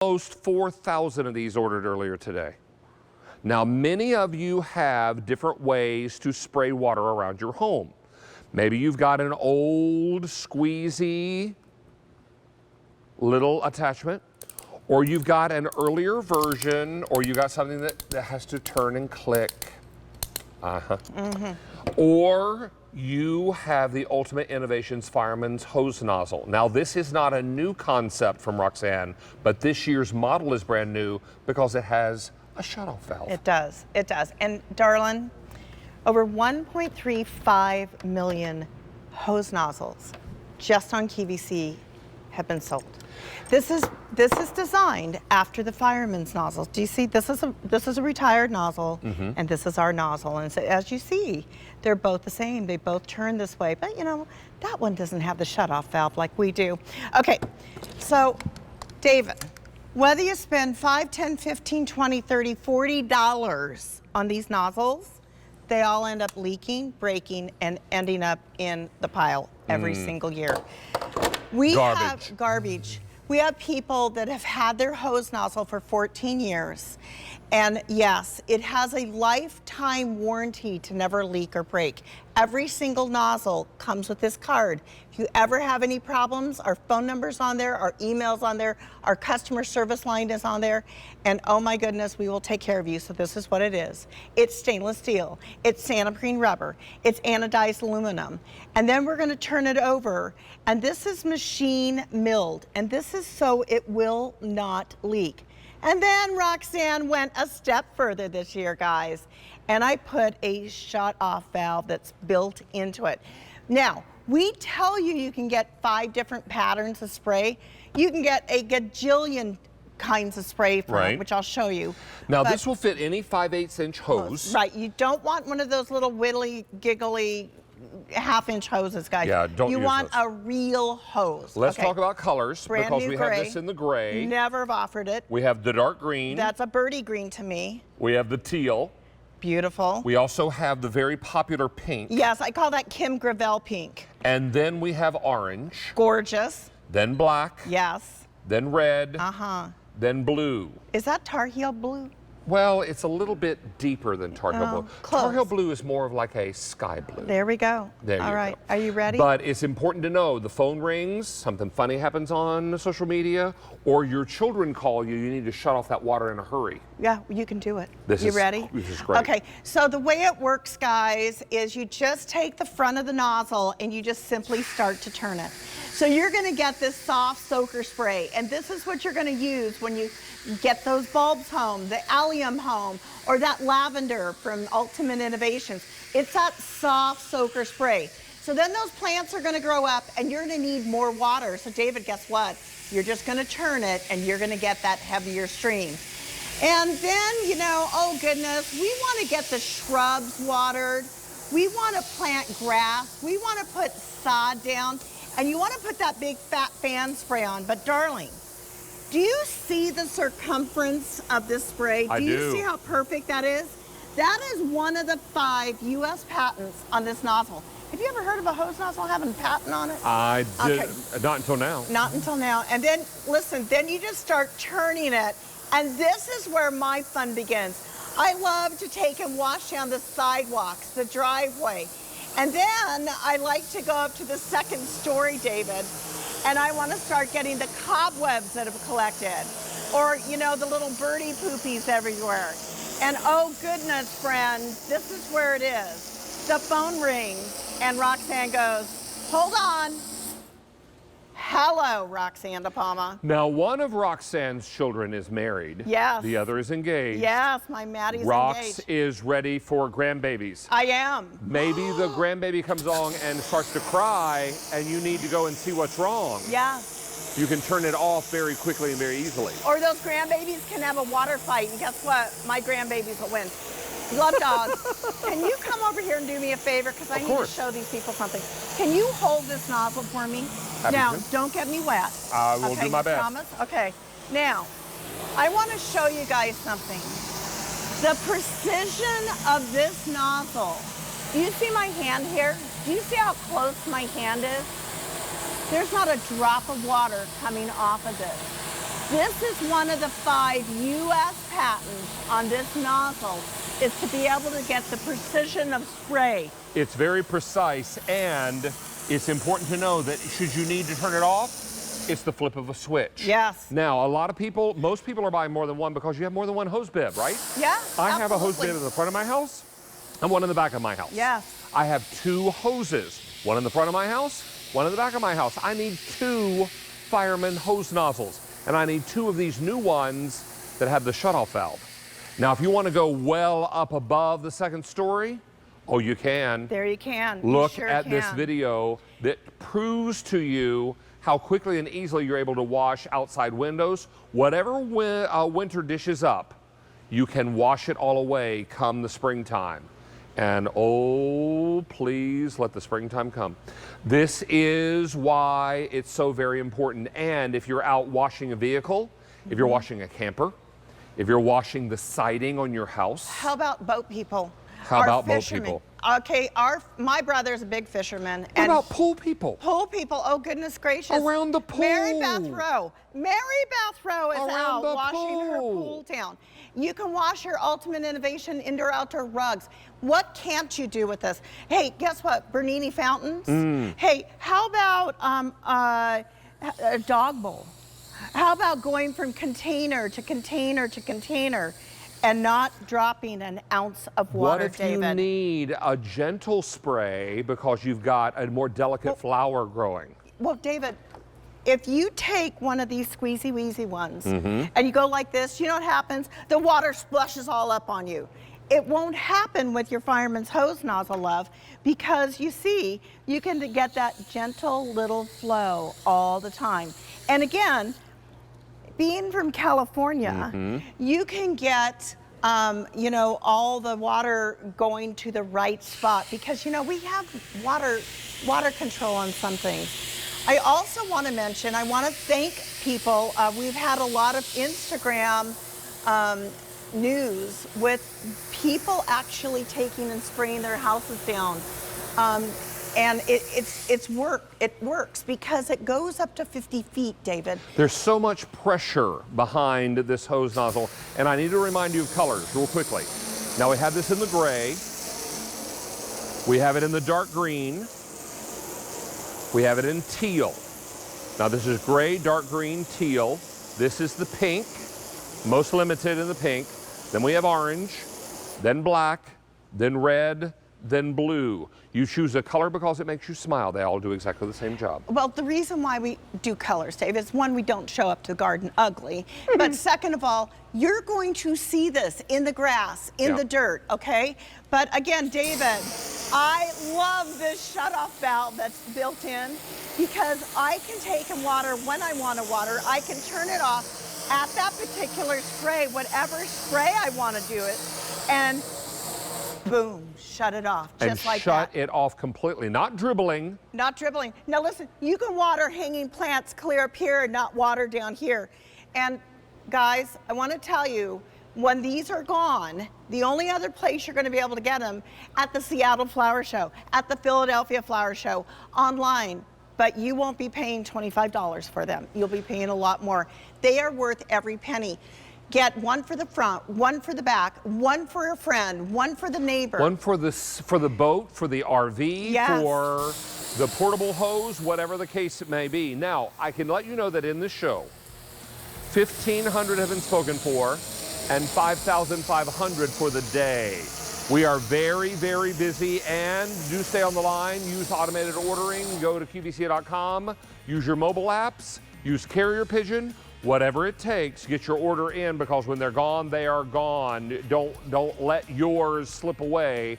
Almost 4,000 of these ordered earlier today. Now, many of you have different ways to spray water around your home. Maybe you've got an old squeezy little attachment, or you've got an earlier version, or you got something that has to turn and click. Or you have the Ultimate Innovations Fireman's hose nozzle. Now, this is not a new concept from Roxanne, but this year's model is brand new because it has a shutoff valve. It does, it does. And darling, over 1.35 million hose nozzles just on QVC have been sold. This is designed after the Fireman's nozzle. Do you see? This is a retired nozzle, and this is our nozzle. And so, as you see, they're both the same. They both turn this way, but you know that one doesn't have the shutoff valve like we do. Okay, so David, whether you spend $5, $10, $15, $20, $30, $40 on these nozzles, they all end up leaking, breaking, and ending up in the pile every single year. We have garbage. We have people that have had their hose nozzle for 14 years. And yes, it has a lifetime warranty to never leak or break. Every single nozzle comes with this card. If you ever have any problems, our phone number's on there, our email's on there, our customer service line is on there, and oh my goodness, we will take care of you. So this is what it is. It's stainless steel, it's Santoprene rubber, it's anodized aluminum, and then we're gonna turn it over, and this is machine milled, and this is so it will not leak. And then Roxanne went a step further this year, guys, and I put a shut-off valve that's built into it. Now, we tell you you can get 5 different patterns of spray. You can get a gajillion kinds of spray from it, which I'll show you. Now, this will fit any 5/8" hose. Right, you don't want one of those little wiggly, giggly, half-inch hoses, guys. Yeah, don't use You want those. a real hose. Let's talk about colors, Brand because new we gray. have this in the gray. Never have offered it. We have the dark green. That's a birdie green to me. We have the teal. Beautiful. We also have the very popular pink. Yes, I call that Kim Gravel pink. And then we have orange. Gorgeous. Then black. Yes. Then red. Then blue. Is that Tar Heel blue? Well, it's a little bit deeper than Tar Heel blue. Close. Tar Heel blue is more of like a sky blue. There we go. There All you right. go. Are you ready? But it's important to know the phone rings, something funny happens on social media, or your children call you, you need to shut off that water in a hurry. Yeah, you can do it. This you is, ready? This is great. Okay, so the way it works, guys, is you just take the front of the nozzle and you just simply start to turn it. So you're gonna get this soft soaker spray, and this is what you're gonna use when you get those bulbs home, the allium home, or that lavender from Ultimate Innovations. It's that soft soaker spray. So then those plants are gonna grow up and you're gonna need more water. So David, guess what? You're just gonna turn it and you're gonna get that heavier stream. And then, you know, oh goodness, we wanna get the shrubs watered. We wanna plant grass. We wanna put sod down. And you wanna put that big fat fan spray on. But darling, do you see the circumference of this spray? I do. Do you see how perfect that is? That is one of the 5 US patents on this nozzle. Have you ever heard of a hose nozzle having a patent on it? I did, Okay. not until now. Not until now. And then, listen, then you just start turning it. And this is where my fun begins. I love to take and wash down the sidewalks, the driveway. And then I like to go up to the 2nd story, David, and I want to start getting the cobwebs that have collected, or, you know, the little birdie poopies everywhere. And oh goodness, friend, this is where it is. The phone rings and Roxanne goes, hold on. Hello, Roxanne De Palma. Now, one of Roxanne's children is married. Yes. The other is engaged. Yes, my Maddie's Rox engaged. is ready for grandbabies. I am. Maybe the grandbaby comes along and starts to cry, and you need to go and see what's wrong. Yes. You can turn it off very quickly and very easily. Or those grandbabies can have a water fight, and guess what? My grandbabies will win. Love dogs. Can you come over here and do me a favor? Because I need to show these people something. Can you hold this nozzle for me? Now, don't get me wet. I will do my best. Promise? Okay. Now, I want to show you guys something. The precision of this nozzle. Do you see my hand here? Do you see how close my hand is? There's not a drop of water coming off of this. This is one of the 5 U.S. patents on this nozzle, is to be able to get the precision of spray. It's very precise, and it's important to know that should you need to turn it off, it's the flip of a switch. Yes. Now, most people are buying more than one because you have more than one hose bib, right? Yeah, I have a hose absolutely. bib in the front of my house and one in the back of my house. Yes. I have 2 hoses, one in the front of my house, one in the back of my house. I need 2 Fireman hose nozzles, and I need 2 of these new ones that have the shutoff valve. Now, if you want to go well up above the second story, oh, you can. There you can. Look You sure at this can. video that proves to you how quickly and easily you're able to wash outside windows. Whatever winter dishes up, you can wash it all away come the springtime. And oh, please let the springtime come. This is why it's so very important. And if you're out washing a vehicle, if you're washing a camper, if you're washing the siding on your house. How about boat people? How Our about boat fishermen. people? Okay, my brother's a big fisherman. What about pool people? Pool people, oh goodness gracious. Around the pool. Mary Beth Rowe is Around out the washing her pool. pool down. You can wash your Ultimate Innovation indoor outdoor rugs. What can't you do with this? Hey, guess what? Bernini fountains. Hey, how about a dog bowl? How about going from container to container to container and not dropping an ounce of water, What if David? you need a gentle spray because you've got a more delicate flower growing? Well, David, if you take one of these squeezy wheezy ones Mm-hmm. and you go like this, you know what happens? The water splashes all up on you. It won't happen with your Fireman's hose nozzle, love, because you see, you can get that gentle little flow all the time. And again, being from California, Mm-hmm. you can get all the water going to the right spot because, we have water control on some things. I also want to mention, I want to thank people. We've had a lot of Instagram news with people actually taking and spraying their houses down. And it works because it goes up to 50 feet, David. There's so much pressure behind this hose nozzle, and I need to remind you of colors real quickly. Now we have this in the gray, we have it in the dark green, we have it in teal. Now this is gray, dark green, teal. This is the pink, most limited in the pink. Then we have orange, then black, then red, then blue. You choose a color because it makes you smile. They all do exactly the same job. Well, the reason why we do colors, Dave, is one, we don't show up to the garden ugly. But second of all, you're going to see this in the grass, in the dirt, okay? But again, David, I love this shutoff valve that's built in because I can take and water when I want to water. I can turn it off at that particular spray, whatever spray I want to do it, and boom, shut it off, just like that. And shut it off completely, not dribbling. Not dribbling. Now listen, you can water hanging plants clear up here and not water down here. And guys, I want to tell you, when these are gone, the only other place you're going to be able to get them at the Seattle Flower Show, at the Philadelphia Flower Show, online. But you won't be paying $25 for them. You'll be paying a lot more. They are worth every penny. Get one for the front, one for the back, one for a friend, one for the neighbor. One for the boat, for the RV, Yes. for the portable hose, whatever the case it may be. Now, I can let you know that in this show, 1,500 have been spoken for and 5,500 for the day. We are very, very busy, and do stay on the line. Use automated ordering. Go to QVC.com. Use your mobile apps. Use Carrier Pigeon. Whatever it takes, get your order in because when they're gone, they are gone. Don't let yours slip away.